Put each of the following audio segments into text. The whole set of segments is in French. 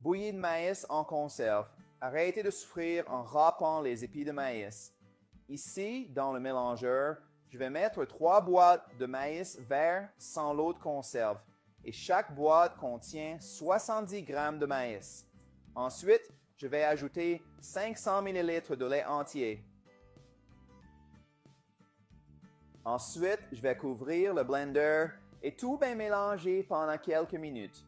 Bouillie de maïs en conserve. Arrêtez de souffrir en râpant les épis de maïs. Ici, dans le mélangeur, je vais mettre 3 boîtes de maïs vert sans l'eau de conserve et chaque boîte contient 70 g de maïs. Ensuite, je vais ajouter 500 ml de lait entier. Ensuite, je vais couvrir le blender et tout bien mélanger pendant quelques minutes.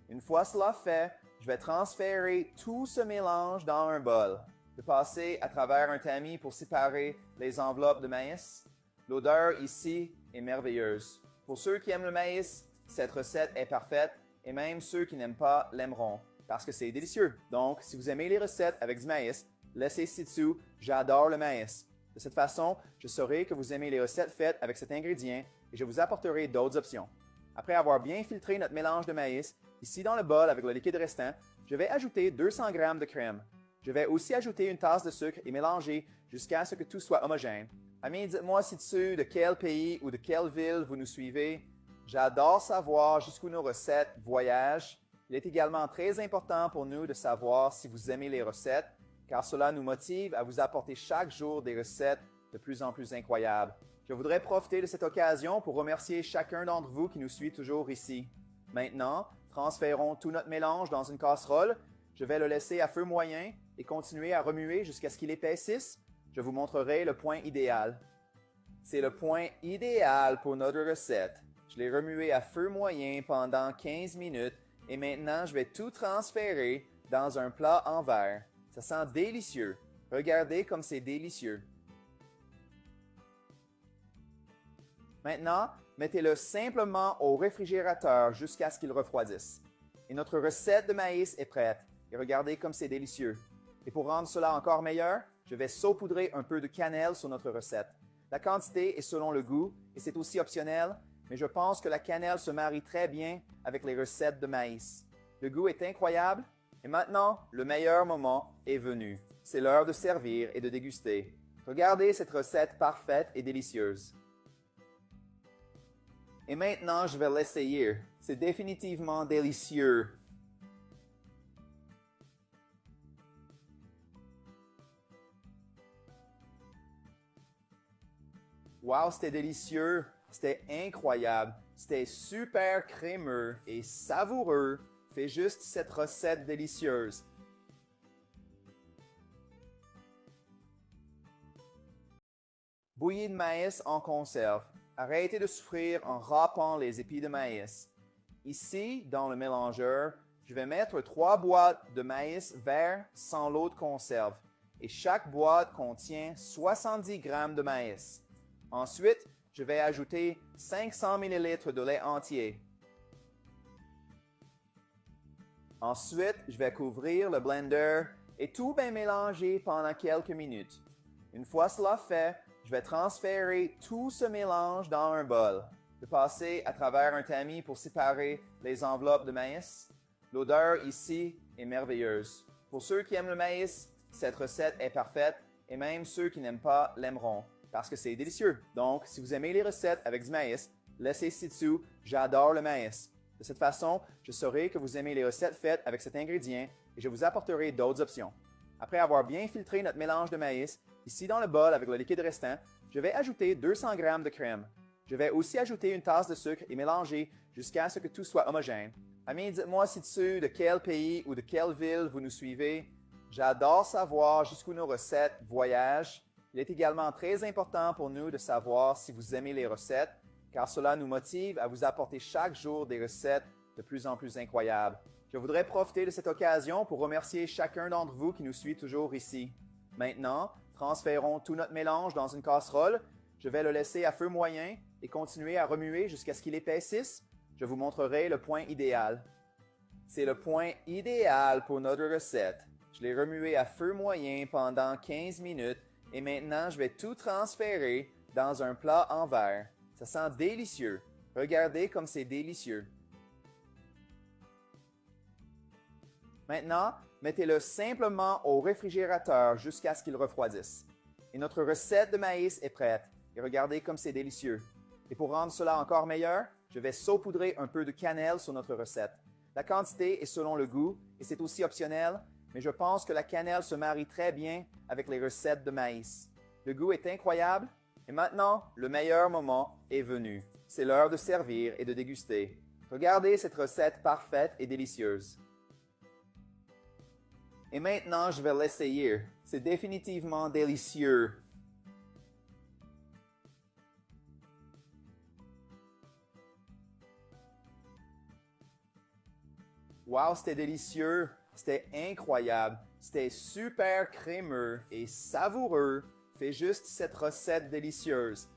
Une fois cela fait, je vais transférer tout ce mélange dans un bol. Je vais passer à travers un tamis pour séparer les enveloppes de maïs. L'odeur ici est merveilleuse. Pour ceux qui aiment le maïs, cette recette est parfaite et même ceux qui n'aiment pas l'aimeront parce que c'est délicieux. Donc, si vous aimez les recettes avec du maïs, laissez ci-dessous « J'adore le maïs ». De cette façon, je saurai que vous aimez les recettes faites avec cet ingrédient et je vous apporterai d'autres options. Après avoir bien filtré notre mélange de maïs, ici dans le bol avec le liquide restant, je vais ajouter 200 g de crème. Je vais aussi ajouter une tasse de sucre et mélanger jusqu'à ce que tout soit homogène. Amis, dites-moi ci-dessus de quel pays ou de quelle ville vous nous suivez. J'adore savoir jusqu'où nos recettes voyagent. Il est également très important pour nous de savoir si vous aimez les recettes, car cela nous motive à vous apporter chaque jour des recettes de plus en plus incroyables. Je voudrais profiter de cette occasion pour remercier chacun d'entre vous qui nous suit toujours ici. Maintenant, transférons tout notre mélange dans une casserole. Je vais le laisser à feu moyen et continuer à remuer jusqu'à ce qu'il épaississe. Je vous montrerai le point idéal. C'est le point idéal pour notre recette. Je l'ai remué à feu moyen pendant 15 minutes et maintenant je vais tout transférer dans un plat en verre. Ça sent délicieux. Regardez comme c'est délicieux. Maintenant, mettez-le simplement au réfrigérateur jusqu'à ce qu'il refroidisse. Et notre recette de maïs est prête. Et regardez comme c'est délicieux. Et pour rendre cela encore meilleur, je vais saupoudrer un peu de cannelle sur notre recette. La quantité est selon le goût et c'est aussi optionnel, mais je pense que la cannelle se marie très bien avec les recettes de maïs. Le goût est incroyable. Et maintenant, le meilleur moment est venu. C'est l'heure de servir et de déguster. Regardez cette recette parfaite et délicieuse. Et maintenant, je vais l'essayer. C'est définitivement délicieux. Wow, c'était délicieux. C'était incroyable. C'était super crémeux et savoureux. Fais juste cette recette délicieuse. Bouillie de maïs en conserve. Arrêtez de souffrir en râpant les épis de maïs. Ici, dans le mélangeur, je vais mettre 3 boîtes de maïs vert sans l'eau de conserve et chaque boîte contient 70 g de maïs. Ensuite, je vais ajouter 500 ml de lait entier. Ensuite, je vais couvrir le blender et tout bien mélanger pendant quelques minutes. Une fois cela fait, je vais transférer tout ce mélange dans un bol. Je vais passer à travers un tamis pour séparer les enveloppes de maïs. L'odeur ici est merveilleuse. Pour ceux qui aiment le maïs, cette recette est parfaite et même ceux qui n'aiment pas l'aimeront parce que c'est délicieux. Donc, si vous aimez les recettes avec du maïs, laissez ci-dessous « J'adore le maïs ». De cette façon, je saurai que vous aimez les recettes faites avec cet ingrédient et je vous apporterai d'autres options. Après avoir bien filtré notre mélange de maïs, ici dans le bol avec le liquide restant, je vais ajouter 200 g de crème. Je vais aussi ajouter une tasse de sucre et mélanger jusqu'à ce que tout soit homogène. Amis, dites-moi ci-dessus de quel pays ou de quelle ville vous nous suivez. J'adore savoir jusqu'où nos recettes voyagent. Il est également très important pour nous de savoir si vous aimez les recettes, car cela nous motive à vous apporter chaque jour des recettes de plus en plus incroyables. Je voudrais profiter de cette occasion pour remercier chacun d'entre vous qui nous suit toujours ici. Maintenant, transférons tout notre mélange dans une casserole. Je vais le laisser à feu moyen et continuer à remuer jusqu'à ce qu'il épaississe. Je vous montrerai le point idéal. C'est le point idéal pour notre recette. Je l'ai remué à feu moyen pendant 15 minutes et maintenant je vais tout transférer dans un plat en verre. Ça sent délicieux. Regardez comme c'est délicieux. Maintenant, mettez-le simplement au réfrigérateur jusqu'à ce qu'il refroidisse. Et notre recette de maïs est prête. Et regardez comme c'est délicieux. Et pour rendre cela encore meilleur, je vais saupoudrer un peu de cannelle sur notre recette. La quantité est selon le goût et c'est aussi optionnel, mais je pense que la cannelle se marie très bien avec les recettes de maïs. Le goût est incroyable et maintenant, le meilleur moment est venu. C'est l'heure de servir et de déguster. Regardez cette recette parfaite et délicieuse. Et maintenant, je vais l'essayer. C'est définitivement délicieux. Wow, c'était délicieux. C'était incroyable. C'était super crémeux et savoureux. Fais juste cette recette délicieuse.